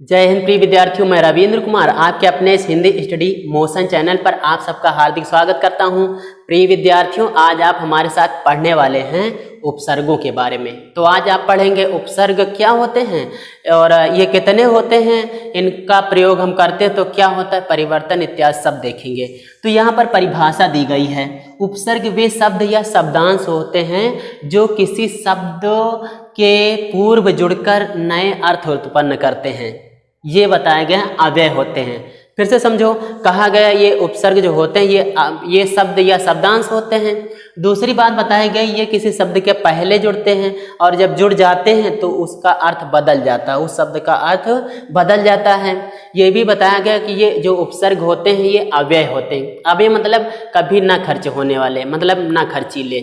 जय हिंद प्रिय विद्यार्थियों, मैं रविंद्र कुमार आपके अपने इस हिंदी स्टडी मोशन चैनल पर आप सबका हार्दिक स्वागत करता हूं। प्रिय विद्यार्थियों, आज आप हमारे साथ पढ़ने वाले हैं उपसर्गों के बारे में। तो आज आप पढ़ेंगे उपसर्ग क्या होते हैं और ये कितने होते हैं, इनका प्रयोग हम करते हैं तो क्या होता है, परिवर्तन इत्यादि सब देखेंगे। तो यहाँ पर परिभाषा दी गई है। उपसर्ग वे शब्द या शब्दांश होते हैं जो किसी शब्द के पूर्व जुड़कर नए अर्थ उत्पन्न करते हैं। ये बताए गए अव्यय होते हैं। फिर से समझो, कहा गया ये उपसर्ग जो होते हैं ये शब्द या शब्दांश होते हैं। दूसरी बात बताई गई ये किसी शब्द के पहले जुड़ते हैं और जब जुड़ जाते हैं तो उसका अर्थ बदल जाता है, उस शब्द का अर्थ बदल जाता है। ये भी बताया गया कि ये जो उपसर्ग होते हैं ये अव्यय होते हैं। अव्यय मतलब कभी ना खर्च होने वाले, मतलब ना खर्चीले।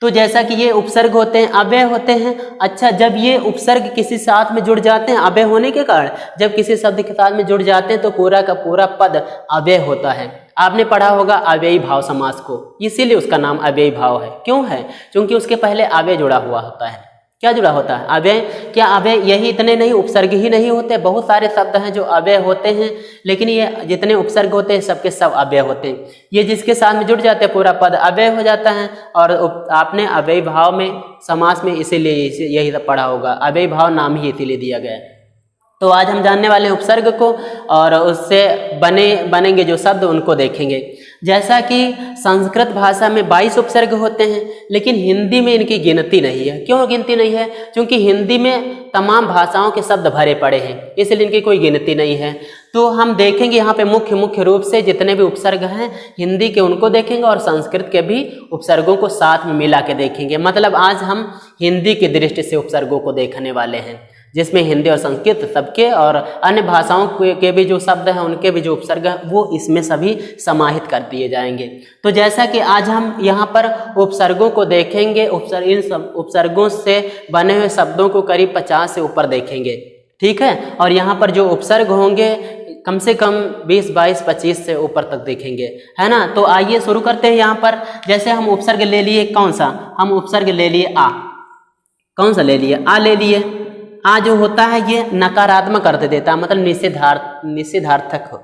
तो जैसा कि ये उपसर्ग होते हैं अव्यय होते हैं। अच्छा, जब ये उपसर्ग किसी साथ में जुड़ जाते हैं अव्यय होने के कारण, जब किसी शब्द के साथ में जुड़ जाते हैं तो पूरा का पूरा पद अव्यय होता है। आपने पढ़ा होगा अव्ययी भाव समास को, इसीलिए उसका नाम अव्ययी भाव है। क्यों है? क्योंकि उसके पहले अव्यय जुड़ा हुआ होता है। क्या जुड़ा होता है? अव्यय। क्या अव्यय यही इतने नहीं, उपसर्ग ही नहीं होते, बहुत सारे शब्द हैं जो अव्यय होते हैं, लेकिन ये जितने उपसर्ग होते हैं सबके सब अव्यय होते हैं। ये जिसके साथ में जुड़ जाते हैं पूरा पद अव्यय हो जाता है। और आपने अव्ययी भाव में समास में इसीलिए यही पढ़ा होगा, अव्ययी भाव नाम ही इसीलिए दिया गया है। तो आज हम जानने वाले हैं उपसर्ग को और उससे बनेंगे जो शब्द उनको देखेंगे। जैसा कि संस्कृत भाषा में 22 उपसर्ग होते हैं, लेकिन हिंदी में इनकी गिनती नहीं है। क्यों गिनती नहीं है? क्योंकि हिंदी में तमाम भाषाओं के शब्द भरे पड़े हैं, इसलिए इनकी कोई गिनती नहीं है। तो हम देखेंगे यहाँ पे मुख्य रूप से जितने भी उपसर्ग हैं हिंदी के उनको देखेंगे और संस्कृत के भी उपसर्गों को साथ में मिला के देखेंगे। मतलब आज हम हिंदी की दृष्टि से उपसर्गों को देखने वाले हैं, जिसमें हिंदी और संस्कृत सबके और अन्य भाषाओं के भी जो शब्द हैं उनके भी जो उपसर्ग हैं वो इसमें सभी समाहित कर दिए जाएंगे। तो जैसा कि आज हम यहाँ पर उपसर्गों को देखेंगे, इन सब उपसर्गों से बने हुए शब्दों को करीब 50 से ऊपर देखेंगे, ठीक है। और यहाँ पर जो उपसर्ग होंगे कम से कम 20, 22, 25 से ऊपर तक देखेंगे, है ना। तो आइए शुरू करते हैं। यहाँ पर जैसे हम उपसर्ग ले लिए, कौन सा? हम उपसर्ग ले लिए आ। कौन सा ले लिए? आ ले लिए। आ जो होता है ये नकारात्मक अर्थ देता है, मतलब निषेधार्थक हो,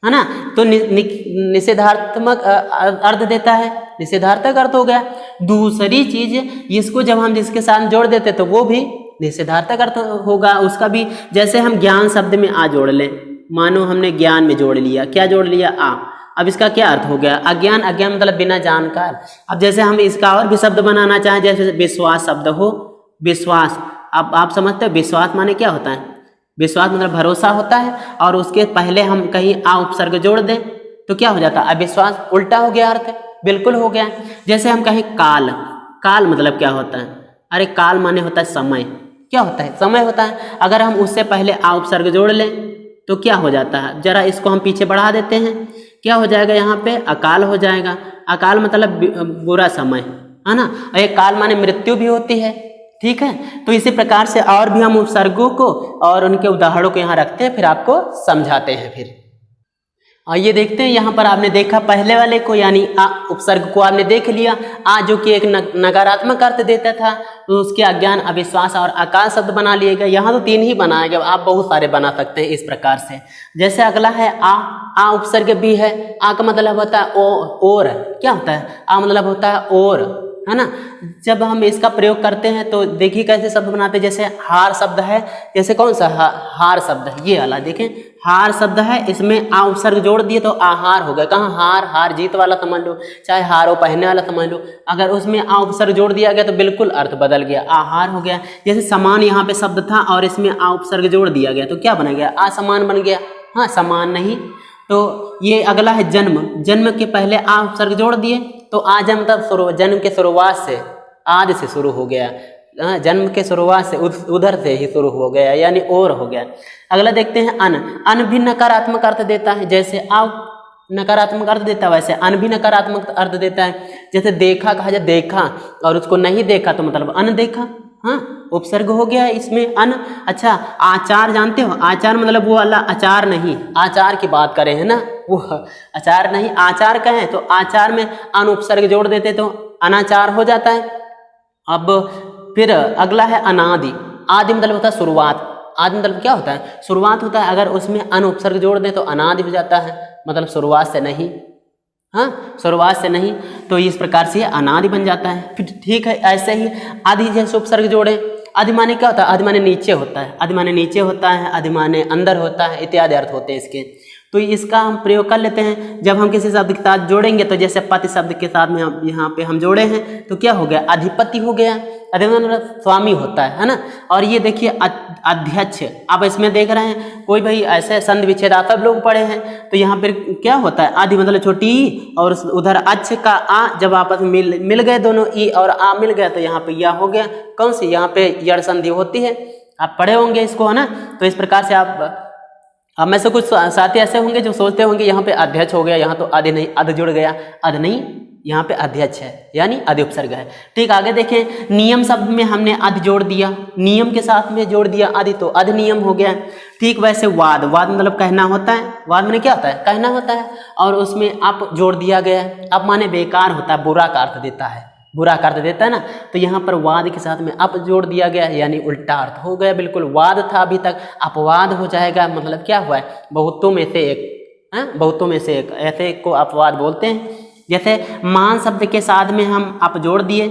है ना। तो निषेधात्मक अर्थ देता है, निषेधार्थक अर्थ हो गया। दूसरी चीज इसको जब हम जिसके साथ जोड़ देते तो वो भी निषेधार्थक अर्थ होगा उसका भी। जैसे हम ज्ञान शब्द में आ जोड़ लें, मानो हमने ज्ञान में जोड़ लिया, क्या जोड़ लिया? आ। अब इसका क्या अर्थ हो गया? अज्ञान। अज्ञान मतलब बिना जानकार। अब जैसे हम इसका और भी शब्द बनाना चाहें, जैसे विश्वास शब्द हो, विश्वास। अब आप समझते हो विश्वास माने क्या होता है? विश्वास मतलब भरोसा होता है और उसके पहले हम कहीं आ उपसर्ग जोड़ दें तो क्या हो जाता है? अविश्वास। उल्टा हो गया अर्थ, बिल्कुल हो गया। जैसे हम कहें काल। काल मतलब क्या होता है? अरे काल माने होता है समय। क्या होता है? समय होता है। अगर हम उससे पहले आ उपसर्ग जोड़ लें तो क्या हो जाता है? जरा इसको हम पीछे बढ़ा देते हैं, क्या हो जाएगा? यहाँ पे अकाल हो जाएगा। अकाल मतलब बुरा समय, है ना। और ये काल माने मृत्यु भी होती है, ठीक है। तो इसी प्रकार से और भी हम उपसर्गों को और उनके उदाहरणों को यहाँ रखते हैं, फिर आपको समझाते हैं। फिर आइए देखते हैं। यहाँ पर आपने देखा पहले वाले को, यानी आ उपसर्ग को आपने देख लिया। आ जो कि एक नकारात्मक अर्थ देता था, तो उसके अज्ञान, अविश्वास और अकाल शब्द बना लिए गए। यहाँ तो 3 ही बनाए गए, आप बहुत सारे बना सकते हैं इस प्रकार से। जैसे अगला है आ। आ उपसर्ग भी है। आ का मतलब होता है और। क्या होता है? आ मतलब होता है और, है ना। जब हम इसका प्रयोग करते हैं तो देखिए कैसे शब्द बनाते हैं। जैसे हार शब्द है, जैसे कौन सा? हार शब्द है ये वाला, देखें हार शब्द है, इसमें आ उपसर्ग जोड़ दिए तो आहार हो गया। कहाँ? हार। हार जीत वाला समझ लो, चाहे हारो पहनने वाला समझ लो। अगर उसमें आ उपसर्ग जोड़ दिया गया तो बिल्कुल अर्थ बदल गया, आहार हो गया। जैसे समान यहाँ पे शब्द था और इसमें आ उपसर्ग जोड़ दिया गया तो क्या बन गया? असमान बन गया। हाँ, समान नहीं। तो ये अगला है जन्म। जन्म के पहले आ उपसर्ग जोड़ दिए तो आ मतलब जन्म के शुरुआत से, आदि से शुरू हो गया। जन्म के शुरुआत से उधर से ही शुरू हो गया, यानी और हो गया। अगला देखते हैं अन। अन भी नकारात्मक अर्थ देता है। जैसे आ नकारात्मक अर्थ देता है वैसे अन भी नकारात्मक अर्थ देता है। जैसे देखा कहा जाए, देखा और उसको नहीं देखा तो मतलब अनदेखा। हाँ, उपसर्ग हो गया इसमें अन। अच्छा, आचार जानते हो? आचार मतलब वो वाला अचार नहीं, आचार की बात करें, है ना, वो अचार नहीं, आचार कहें तो आचार में अन उपसर्ग जोड़ देते तो अनाचार हो जाता है। अब फिर अगला है अनादि। आदि मतलब होता है शुरुआत। आदि मतलब क्या होता है, शुरुआत होता है। अगर उसमें अन उपसर्ग जोड़ दें तो अनादि हो जाता है, मतलब शुरुआत से नहीं, हाँ शुरुआत से नहीं, तो इस प्रकार से अनादि बन जाता है। फिर ठीक है, ऐसे ही आदि जैसे उपसर्ग जोड़े, आदि माने क्या होता है, आदि माने नीचे होता है, आदि माने नीचे होता है, आदि माने अंदर होता है, इत्यादि अर्थ होते हैं इसके। तो इसका हम प्रयोग कर लेते हैं जब हम किसी शब्द के साथ जोड़ेंगे। तो जैसे पति शब्द के साथ में यहाँ पे हम जोड़े हैं तो क्या हो गया, अधिपति हो गया, अधिपति मतलब स्वामी होता है ना। और ये देखिए अध्यक्ष, आप इसमें देख रहे हैं कोई भाई ऐसे संधि विच्छेदात्मक लोग पढ़े हैं तो यहाँ पर क्या होता है, आदि मतलब छोटी ई और उधर अच्छ का आ, जब आपस में मिल गए दोनों ई और आ मिल गए तो यहाँ पे या हो गया, कौन सी, यहाँ पे यड़ संधि होती है, आप पढ़े होंगे इसको है ना। तो इस प्रकार से अब में से कुछ साथी ऐसे होंगे जो सोचते होंगे यहाँ पे अध्यक्ष हो गया, यहाँ तो आदि नहीं, अध जुड़ गया, अध नहीं, यहाँ पे अध्यक्ष है यानी आदि उपसर्ग है। ठीक, आगे देखें, नियम शब्द में हमने अध जोड़ दिया, नियम के साथ में जोड़ दिया आदि तो अधिनियम हो गया। ठीक, वैसे वाद, वाद मतलब कहना होता है, वाद में क्या होता है, कहना होता है, और उसमें अप जोड़ दिया गया है। अप माने बेकार होता है, बुरा का अर्थ देता है, बुरा का अर्थ देता है ना। तो यहाँ पर वाद के साथ में अप जोड़ दिया गया है, यानी उल्टा अर्थ हो गया, बिल्कुल वाद था अभी तक, अपवाद हो जाएगा, मतलब क्या हुआ है, बहुतों में से एक, बहुतों में से एक, ऐसे एक को अपवाद बोलते हैं। जैसे मान शब्द के साथ में हम अप जोड़ दिए,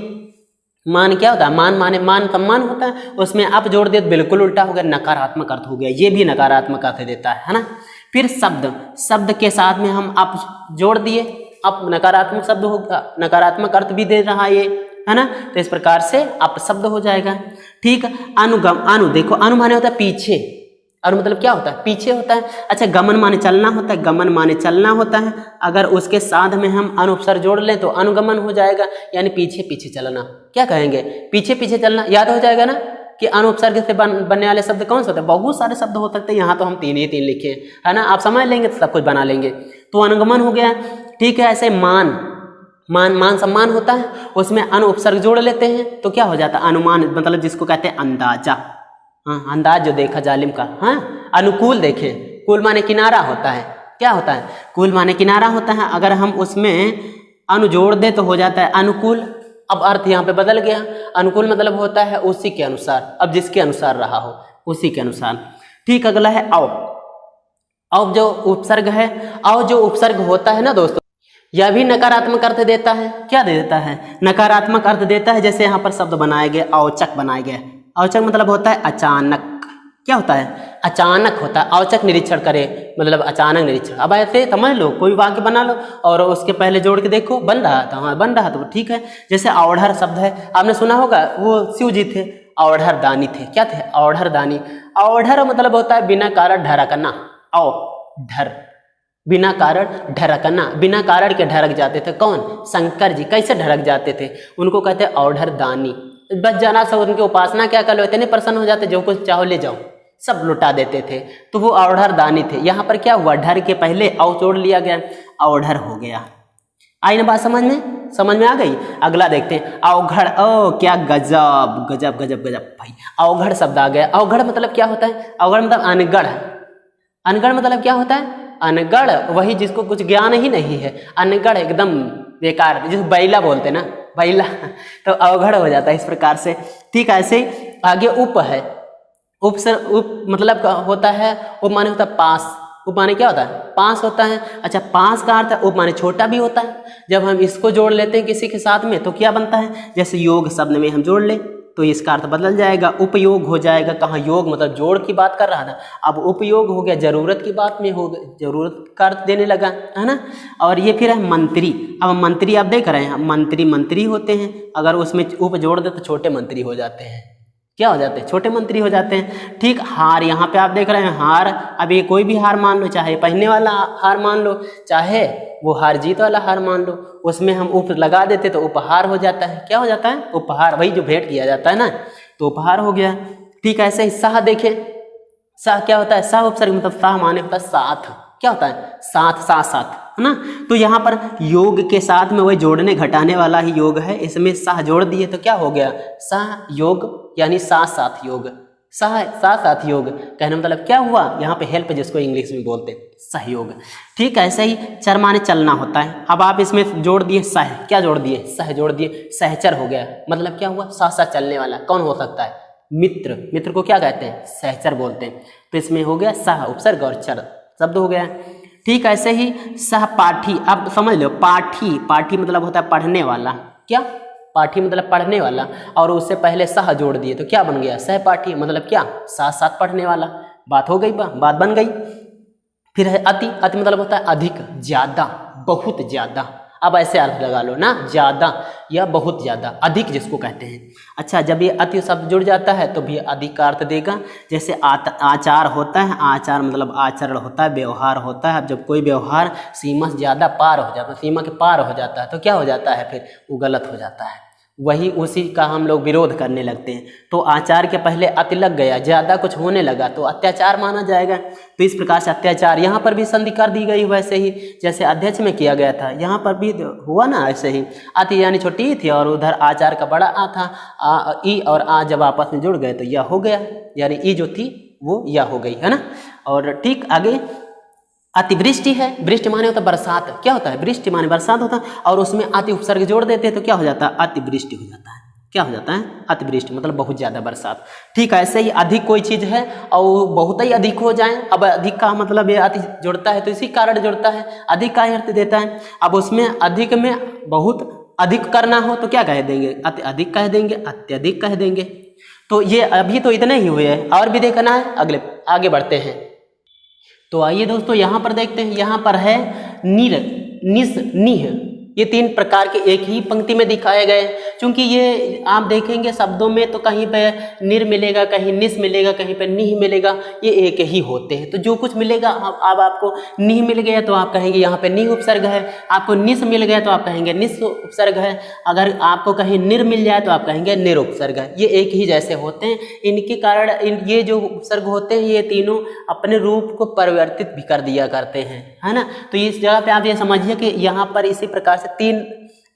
मान क्या होता है, मान माने मान सम्मान होता है, उसमें अप जोड़ दिए तो बिल्कुल उल्टा हो गया, नकारात्मक अर्थ हो गया, ये भी नकारात्मक अर्थ देता है ना। फिर शब्द, शब्द के साथ में हम अप जोड़ दिए, अब नकारात्मक शब्द होगा, नकारात्मक अर्थ भी दे रहा है ये, है ना। तो इस प्रकार से अपशब्द हो जाएगा। ठीक, अनुगम, अनु देखो, अनु माने होता है पीछे, अनु मतलब क्या होता है, पीछे होता है। अच्छा, गमन माने चलना होता है, गमन माने चलना होता है, अगर उसके साथ में हम अनुपसर्ग जोड़ लें तो अनुगमन हो जाएगा, यानी पीछे पीछे चलना। क्या कहेंगे, पीछे पीछे चलना, याद हो जाएगा ना कि अनुपसर्ग से बनने वाले शब्द कौन से होते हैं, बहुत सारे शब्द हो सकते हैं, यहाँ तो हम तीन ही तीन लिखे है ना, आप समझ लेंगे तो सब कुछ बना लेंगे। तो अनुगमन हो गया। ठीक है, ऐसे मान, मान मान सम्मान होता है, उसमें अनु उपसर्ग जोड़ लेते हैं तो क्या हो जाता है, अनुमान मतलब जिसको कहते हैं अंदाजा, हाँ अंदाज जो देखा जालिम का, हाँ अनुकूल देखें, कुल माने किनारा होता है, क्या होता है, कुल माने किनारा होता है, अगर हम उसमें अनु जोड़ दे तो हो जाता है अनुकूल। अब अर्थ यहाँ पे बदल गया, अनुकूल मतलब होता है उसी के अनुसार, अब जिसके अनुसार रहा हो उसी के अनुसार। ठीक, अगला है औ, औ जो उपसर्ग है, औ जो उपसर्ग होता है ना दोस्तों, यह भी नकारात्मक अर्थ देता है। क्या दे देता है, नकारात्मक अर्थ देता है। जैसे यहाँ पर शब्द बनाए गए, औचक बनाए गए, औचक मतलब होता है अचानक, क्या होता है, अचानक होता है, औचक निरीक्षण करे मतलब अचानक निरीक्षण। अब ऐसे समझ लो, कोई वाक्य बना लो और उसके पहले जोड़ के देखो, बन रहा था, हाँ बन रहा तो ठीक है। जैसे औढ़र शब्द है, आपने सुना होगा, वो शिव जी थे, औढ़र दानी थे, क्या थे, औढ़र दानी। औढ़र मतलब होता है बिना कारण ढरकना, औ ढर, बिना कारण ढरकना, बिना कारण के ढरक जाते थे, कौन, शंकर जी। कैसे ढरक जाते थे, उनको कहते हैं औढ़र दानी। बस जाना सब, उनकी उपासना क्या कर लो, इतने प्रसन्न हो जाते, जो कुछ चाहो ले जाओ, सब लुटा देते थे, तो वो औढ़र दानी थे। यहाँ पर क्या हुआ, ढर के पहले औ जोड़ लिया गया, औढ़र हो गया। आई ना बात समझ में, समझ में आ गई। अगला देखते हैं, अवघड़, ओ क्या गजब गजब गजब गजब भाई, अवघड़ शब्द आ गया। अवघड़ मतलब क्या होता है, अवघड़ मतलब अनगढ़, अनगढ़ मतलब क्या होता है, अनगढ़ वही जिसको कुछ ज्ञान ही नहीं है, अनगढ़ एकदम बेकार, जिसको बैला बोलते ना, बैला, तो अवघड़ हो जाता है इस प्रकार से। ठीक, ऐसे आगे उप है, उप से उप मतलब होता है, उप माने होता है पास, उप माने क्या होता है, पास होता है। अच्छा, पास का अर्थ उप माने छोटा भी होता है। जब हम इसको जोड़ लेते हैं किसी के साथ में तो क्या बनता है, जैसे योग शब्द में हम जोड़ ले तो इसका अर्थ बदल जाएगा, उपयोग हो जाएगा। कहाँ योग मतलब जोड़ की बात कर रहा था, अब उपयोग हो गया, जरूरत की बात में हो गया, जरूरत का अर्थ देने लगा, है ना। और ये फिर है मंत्री। अब मंत्री आप देख रहे हैं, मंत्री मंत्री होते हैं, अगर उसमें उप जोड़ दे तो छोटे मंत्री हो जाते हैं, क्या हो जाते हैं, छोटे मंत्री हो जाते हैं। ठीक, हार, यहाँ पे आप देख रहे हैं हार, अब ये कोई भी हार मान लो, चाहे पहनने वाला हार मान लो, चाहे वो हार जीत वाला हार मान लो, उसमें हम उप लगा देते तो उपहार हो जाता है। क्या हो जाता है, उपहार, वही जो भेंट किया जाता है ना, तो उपहार हो गया। ठीक, ऐसे ही साह देखे, साह क्या होता है, साह उपसर्ग मतलब साह माने होता है साथ, क्या होता है, साथ, साथ साथ, है ना। तो यहाँ पर योग के साथ में वही जोड़ने घटाने वाला ही योग है, इसमें साह जोड़ दिए तो क्या हो गया, साह योग, यानी साथ साथ योग, साथ साथ योग। कहने मतलब क्या हुआ, यहाँ पे हेल्प जिसको इंग्लिश में बोलते हैं, सहयोग। ठीक, ऐसे ही चर माने चलना होता है। अब आप इसमें जोड़ दिए सह, क्या जोड़ दिए, सह जोड़ दिए, सहचर हो गया, मतलब क्या हुआ, साथ साथ चलने वाला। कौन हो सकता है, मित्र, मित्र को क्या कहते हैं? सहचर बोलते हैं। तो इसमें हो गया सह उपसर्ग और चर शब्द हो गया। ठीक, ऐसे ही सहपाठी, अब समझ लो पाठी, पाठी मतलब होता है पढ़ने वाला। क्या? पाठी मतलब पढ़ने वाला, और उससे पहले सह जोड़ दिए तो क्या बन गया? सहपाठी, मतलब क्या? साथ साथ पढ़ने वाला। बात हो गई, बात बन गई। फिर है अति, अति मतलब होता है अधिक, ज्यादा, बहुत ज्यादा। अब ऐसे अर्थ लगा लो ना, ज्यादा या बहुत ज्यादा, अधिक जिसको कहते हैं। अच्छा, जब ये अति शब्द जुड़ जाता है तो भी अधिक का अर्थ देगा। जैसे आचार होता है, आचार मतलब आचरण होता है, व्यवहार होता है। अब जब कोई व्यवहार सीमा से ज्यादा पार हो जाता है, सीमा के पार हो जाता है, तो क्या हो जाता है? फिर वो गलत हो जाता है। वही उसी का हम लोग विरोध करने लगते हैं। तो आचार के पहले अति लग गया, ज्यादा कुछ होने लगा तो अत्याचार माना जाएगा। तो इस प्रकार से अत्याचार, यहाँ पर भी संधि कर दी गई वैसे ही जैसे अध्यक्ष में किया गया था, यहाँ पर भी हुआ ना ऐसे ही। अति यानी छोटी थी और उधर आचार का बड़ा आ था, ई और आ जब आपस में जुड़ गए तो यह हो गया, यानी ई जो थी वो यह हो गई, है ना। और ठीक आगे अतिवृष्टि है, वृष्टि माने होता है बरसात। क्या होता है? वृष्टि माने बरसात होता है, और उसमें अति उपसर्ग जोड़ देते हैं तो क्या हो जाता है? अतिवृष्टि हो जाता है। क्या हो जाता है? अतिवृष्टि मतलब बहुत ज्यादा बरसात। ठीक है, ऐसे ही अधिक कोई चीज है और बहुत ही अधिक हो जाए, अब अधिक का मतलब ये अति जोड़ता है तो इसी कारण जोड़ता है, अधिक का अर्थ देता है। अब उसमें अधिक में बहुत अधिक करना हो तो क्या कह देंगे? अति अधिक कह देंगे, अत्यधिक कह देंगे। तो ये अभी तो इतने ही हुए हैं, और भी देखना है, अगले आगे बढ़ते हैं। तो आइए दोस्तों यहाँ पर देखते हैं, यहाँ पर है निर, निस, निह, ये तीन प्रकार के एक ही पंक्ति में दिखाए गए। क्योंकि ये आप देखेंगे शब्दों में तो कहीं पे निर मिलेगा, कहीं निस मिलेगा, कहीं पे निह मिलेगा, ये एक ही होते हैं। तो जो कुछ मिलेगा, अब आपको निह मिल गया तो आप कहेंगे यहाँ पे निह उपसर्ग है, आपको निस मिल गया तो आप कहेंगे निस उपसर्ग है, अगर आपको कहीं निर मिल जाए तो आप कहेंगे निर उपसर्ग है। ये एक ही जैसे होते हैं, इनके कारण ये जो उपसर्ग होते हैं ये तीनों अपने रूप को परिवर्तित भी कर दिया करते हैं, है ना। तो इस जगह पे आप ये समझिए कि यहाँ पर इसी प्रकार से तीन,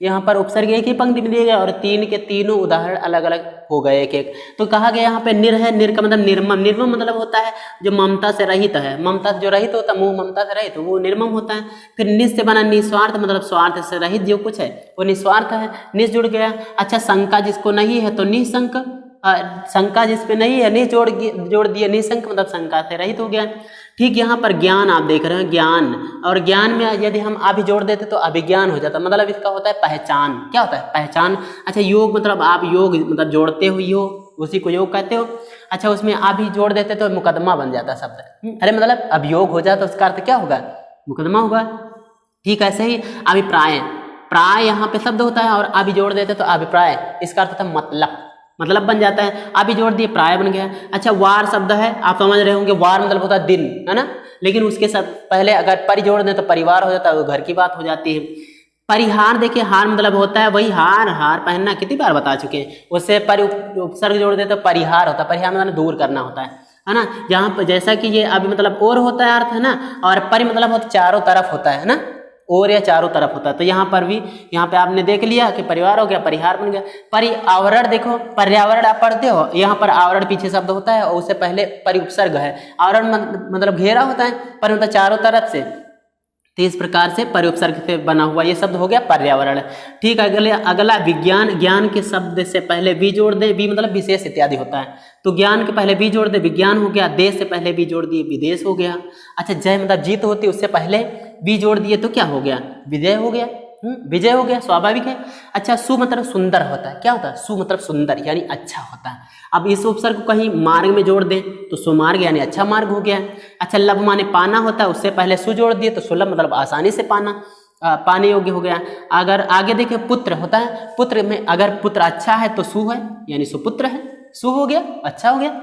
यहाँ पर उपसर्ग एक ही पंक्ति में दिए गए और तीन के तीनों उदाहरण अलग अलग हो गए एक एक। तो कहा गया यहाँ पे निर है, निर का मतलब निर्मम, निर्मम मतलब होता है जो ममता से रहित है, ममता जो रहित होता है, मोह ममता से रहित, वो निर्मम होता है। फिर निस से बना निस्वार्थ, मतलब स्वार्थ से रहित जो कुछ है वो निस्वार्थ है, निस जुड़ गया। अच्छा, शंका जिसको नहीं है तो निशंक, शंका जिस पे नहीं है निस जोड़ दिया, निशंक मतलब शंका से रहित हो गया। ठीक, यहाँ पर ज्ञान आप देख रहे हैं, ज्ञान, और ज्ञान में यदि हम अभी जोड़ देते तो अभिज्ञान हो जाता, मतलब इसका होता है पहचान। क्या होता है? पहचान। अच्छा, योग मतलब आप योग मतलब जोड़ते हो योग, उसी को योग कहते हो। अच्छा, उसमें अभी जोड़ देते तो मुकदमा बन जाता शब्द। अरे मतलब अभियोग हो जाता, उसका अर्थ क्या होगा? मुकदमा होगा। ठीक, ऐसे ही अभिप्राय, प्राय यहाँ पे शब्द होता है और अभी जोड़ देते तो अभिप्राय, इसका अर्थ होता है मतलब बन जाता है, अभी जोड़ दिए प्राय बन गया। अच्छा, वार शब्द है, आप समझ रहे होंगे, वार मतलब होता है दिन, है ना। लेकिन उसके साथ पहले अगर परि जोड़ दें तो परिवार हो जाता है, वो घर की बात हो जाती है। परिहार, देखिए हार मतलब होता है वही हार, हार पहनना, कितनी बार बता चुके हैं। उससे परि उपसर्ग जोड़ दे तो परिहार होता है, परिहार मतलब दूर करना होता है ना। जहाँ पर जैसा कि ये अभी मतलब और होता है अर्थ, है ना, और परि मतलब होता चारों तरफ होता है ना, और या चारों तरफ होता है। तो यहाँ पर भी, यहाँ पे आपने देख लिया कि परिवार हो गया, परिहार बन गया। पर्यावरण, देखो पर्यावरण आप पढ़ते हो, यहाँ पर आवरण पीछे शब्द होता है और उससे पहले परि उपसर्ग है। आवरण मतलब घेरा होता है, पर मतलब चारों तरफ से, तो इस प्रकार से परि उपसर्ग से बना हुआ ये शब्द हो गया पर्यावरण। ठीक, अगला विज्ञान, ज्ञान के शब्द से पहले भी जोड़ दे, भी मतलब विशेष इत्यादि होता है, तो ज्ञान के पहले भी जोड़ दे, विज्ञान हो गया। देश से पहले भी जोड़ दिए, विदेश हो गया। अच्छा, जय मतलब जीत होती है, उससे पहले भी जोड़ दिए तो क्या हो गया? विजय हो गया। विजय हो गया, स्वाभाविक है। अच्छा, सु मतलब सुंदर होता है। क्या होता है? सु मतलब सुंदर यानी अच्छा होता है। अब इस उपसर्ग को कहीं मार्ग में जोड़ दें तो सुमार्ग यानी अच्छा मार्ग हो गया। अच्छा, लब माने पाना होता है, उससे पहले सु जोड़ दिए तो सुलभ मतलब आसानी से पाना, पाने योग्य हो गया। अगर आगे देखें पुत्र होता है, पुत्र में अगर पुत्र अच्छा है तो सु है यानी सुपुत्र है, सु हो गया, अच्छा हो गया।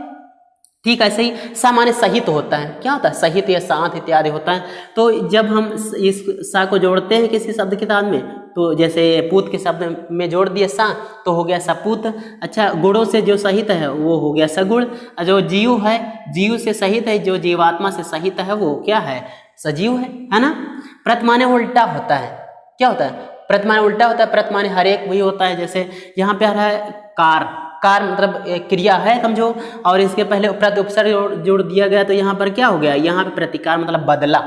ठीक, ऐसे ही सामान्य सहित होता है। क्या होता है? सहित या साथ इत्यादि होता है। तो जब हम इस सा को जोड़ते हैं किसी शब्द के साथ में, तो जैसे पूत के शब्द में जोड़ दिए सा तो हो गया सपूत। अच्छा, गुणों से जो सहित है वो हो गया सगुण। जो जीव है, जीव से सहित है, जो जीवात्मा से सहित है वो क्या है? सजीव है ना। प्रत माने उल्टा होता है। क्या होता है? प्रत माने उल्टा होता है, प्रत माने हर एक वही होता है। जैसे यहाँ पे आ रहा है कार, कार मतलब क्रिया है समझो, और इसके पहले प्रति उपसर्ग जोड़ दिया गया तो यहाँ पर क्या हो गया? यहाँ पे प्रतिकार मतलब बदला,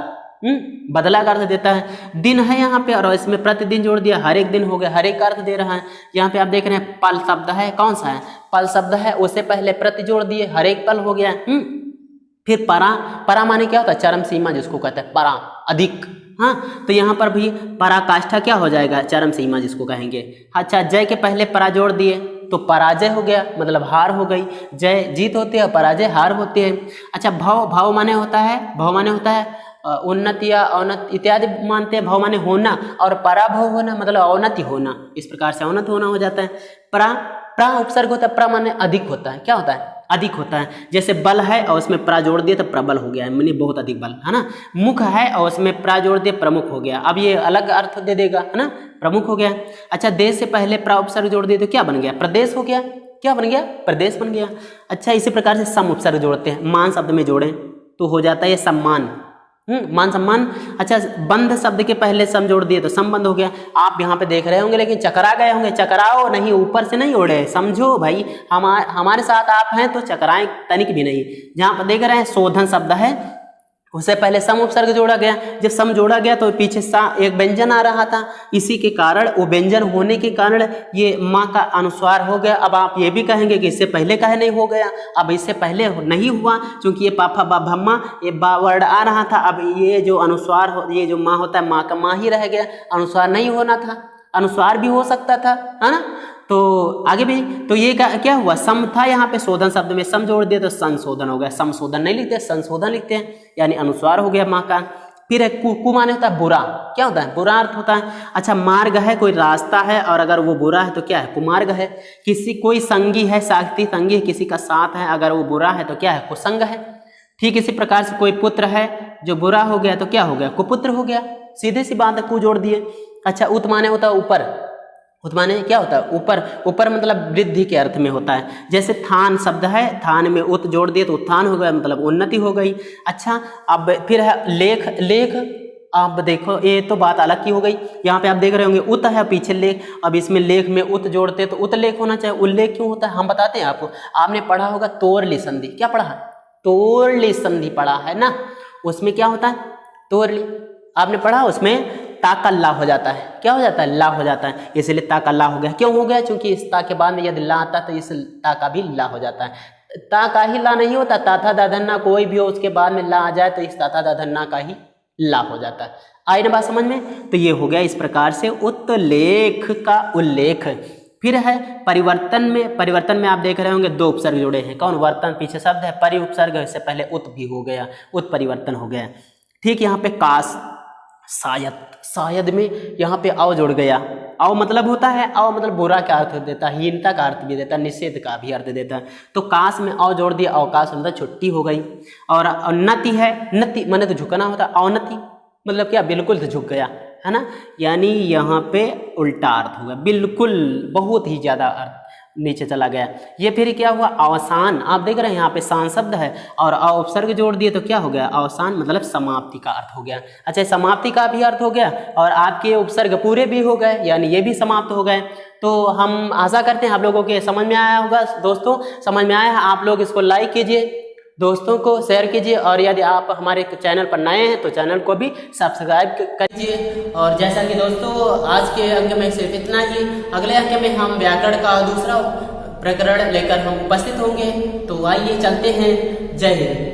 बदला का अर्थ देता है। दिन है यहाँ पे और इसमें प्रतिदिन जोड़ दिया, हर एक दिन हो गया, हर एक का अर्थ दे रहा है। यहाँ पे आप देख रहे हैं पल शब्द है, कौन सा है? पल शब्द है उससे पहले प्रति जोड़ दिए, हर एक पल हो गया। फिर परा, परा माने क्या होता है? चरम सीमा जिसको कहते हैं, परा अधिक। हाँ, तो यहाँ पर भी पराकाष्ठा क्या हो जाएगा? चरम सीमा जिसको कहेंगे। अच्छा, जय के पहले परा जोड़ दिए तो पराजय हो गया, मतलब हार हो गई। जय जीत होती है, पराजय हार होती है। अच्छा, भव, भाव माने होता है, भाव माने होता है उन्नति या अवनति इत्यादि मानते हैं। भाव माने होना, और पराभव होना मतलब अवनति होना, इस प्रकार से अवनत होना हो जाता है। प्रा उपसर्ग होता है, प्रा माने अधिक होता है। क्या होता है? अधिक होता है। जैसे बल है और उसमें प्रा जोड़ दिए तो प्रबल हो गया, यानी बहुत अधिक बल, है ना। मुख है और उसमें प्रा जोड़ दिए, प्रमुख हो गया। अब ये अलग अर्थ दे देगा, है ना, प्रमुख हो गया। अच्छा, देश से पहले प्रा उपसर्ग जोड़ दिए तो क्या बन गया? प्रदेश हो गया। क्या बन गया? प्रदेश बन गया। अच्छा, इसी प्रकार से सम उपसर्ग जोड़ते हैं, मान शब्द में जोड़ें तो हो जाता है ये सम्मान, मान सम्मान। अच्छा, बंध शब्द के पहले सम जोड़ दिए तो संबंध हो गया। आप यहाँ पे देख रहे होंगे लेकिन चकरा गए होंगे, चकराओ नहीं, ऊपर से नहीं उड़े, समझो भाई, हमारे साथ आप हैं तो चकराएं तनिक भी नहीं। जहाँ पर देख रहे हैं शोधन शब्द है उससे पहले सम उपसर्ग जोड़ा गया। जब सम जोड़ा गया तो पीछे सा एक व्यंजन आ रहा था, इसी के कारण, वो व्यंजन होने के कारण ये माँ का अनुस्वार हो गया। अब आप ये भी कहेंगे कि इससे पहले काहे नहीं हो गया? अब इससे पहले नहीं हुआ क्योंकि ये पाफा बा भम्मा ये बा वर्ड आ रहा था। अब ये जो अनुस्वार ये जो माँ होता है, माँ का माँ ही रह गया, अनुस्वार नहीं होना था, अनुस्वार भी हो सकता था, है ना। तो आगे भी तो ये क्या हुआ? सम था यहाँ पे, शोधन शब्द में सम जोड़ दिया तो संशोधन हो गया। संशोधन नहीं लिखते, संशोधन लिखते हैं, यानी अनुस्वार हो गया माँ का। फिर कु माने होता है बुरा। क्या होता है? बुरा अर्थ होता है। अच्छा, मार्ग है, कोई रास्ता है, और अगर वो बुरा है तो क्या है? कुमार्ग है। किसी कोई संगी है, साथी संगी है, किसी का साथ है, अगर वो बुरा है तो क्या है? कुसंग है। ठीक इसी प्रकार से कोई पुत्र है जो बुरा हो गया तो क्या हो गया? कुपुत्र हो गया। सीधे सी बात है, कु जोड़ दिए। अच्छा, उत माने होता है ऊपर, उत माने क्या होता है? ऊपर। ऊपर मतलब वृद्धि के अर्थ में होता है। जैसे थान शब्द है, थान में उत जोड़ दिए तो उत्थान हो गया, मतलब उन्नति हो गई। अच्छा, अब फिर है लेख। लेख आप देखो, ये तो बात अलग की हो गई। यहाँ पे आप देख रहे होंगे उत है, पीछे लेख। अब इसमें लेख में उत जोड़ते तो उत लेख होना चाहिए। उल्लेख क्यों होता है हम बताते हैं आपको। आपने पढ़ा होगा तोरली संधि। क्या पढ़ा है? तोरली संधि पढ़ा है ना। उसमें क्या होता है? तोरली आपने पढ़ा, उसमें ता का ला हो जाता है। क्या हो जाता है? ला हो जाता है, इसलिए ता का ला हो गया। क्यों हो गया? क्योंकि इस ता के बाद में यदि ला आता तो इस ता का भी ला हो जाता है। ता का ही ला नहीं होता, ता था दाधन्ना कोई भी हो उसके बाद में ला आ जाए तो इस ता था दाधन्ना का ही ला हो जाता है। आई ना बात समझ में? तो ये हो गया इस प्रकार से उत्लेख का उल्लेख। फिर है परिवर्तन में। परिवर्तन में आप देख रहे होंगे दो उपसर्ग जुड़े हैं। कौन? वर्तन पीछे शब्द है, परि उपसर्ग, इससे पहले उत भी हो गया, उत परिवर्तन हो गया। ठीक, यहाँ पे काश, शायद, शायद में यहाँ पे अव जुड़ गया। अव मतलब होता है, अव मतलब बुरा का अर्थ देता है, हीनता का अर्थ भी देता है, निषेध का भी अर्थ देता है। तो काश में अव जोड़ दिया, अवकाश मतलब छुट्टी हो गई। और नति है, नति माने तो झुकना होता है, अवनति मतलब क्या? बिल्कुल तो झुक गया, है ना। यानी यहाँ पे उल्टा अर्थ होगा, बिल्कुल बहुत ही ज्यादा अर्थ नीचे चला गया। ये फिर क्या हुआ? अवसान। आप देख रहे हैं यहाँ पे सान शब्द है और उपसर्ग जोड़ दिए तो क्या हो गया? अवसान मतलब समाप्ति का अर्थ हो गया। अच्छा, समाप्ति का भी अर्थ हो गया और आपके उपसर्ग पूरे भी हो गए, यानी ये भी समाप्त हो गए। तो हम आशा करते हैं आप लोगों के समझ में आया होगा। दोस्तों समझ में आया है? आप लोग इसको लाइक कीजिए, दोस्तों को शेयर कीजिए, और यदि आप हमारे चैनल पर नए हैं तो चैनल को भी सब्सक्राइब कीजिए। और जैसा कि दोस्तों आज के अंक में सिर्फ इतना ही। अगले अंक में हम व्याकरण का दूसरा प्रकरण लेकर हम उपस्थित होंगे। तो आइए चलते हैं। जय हिंद।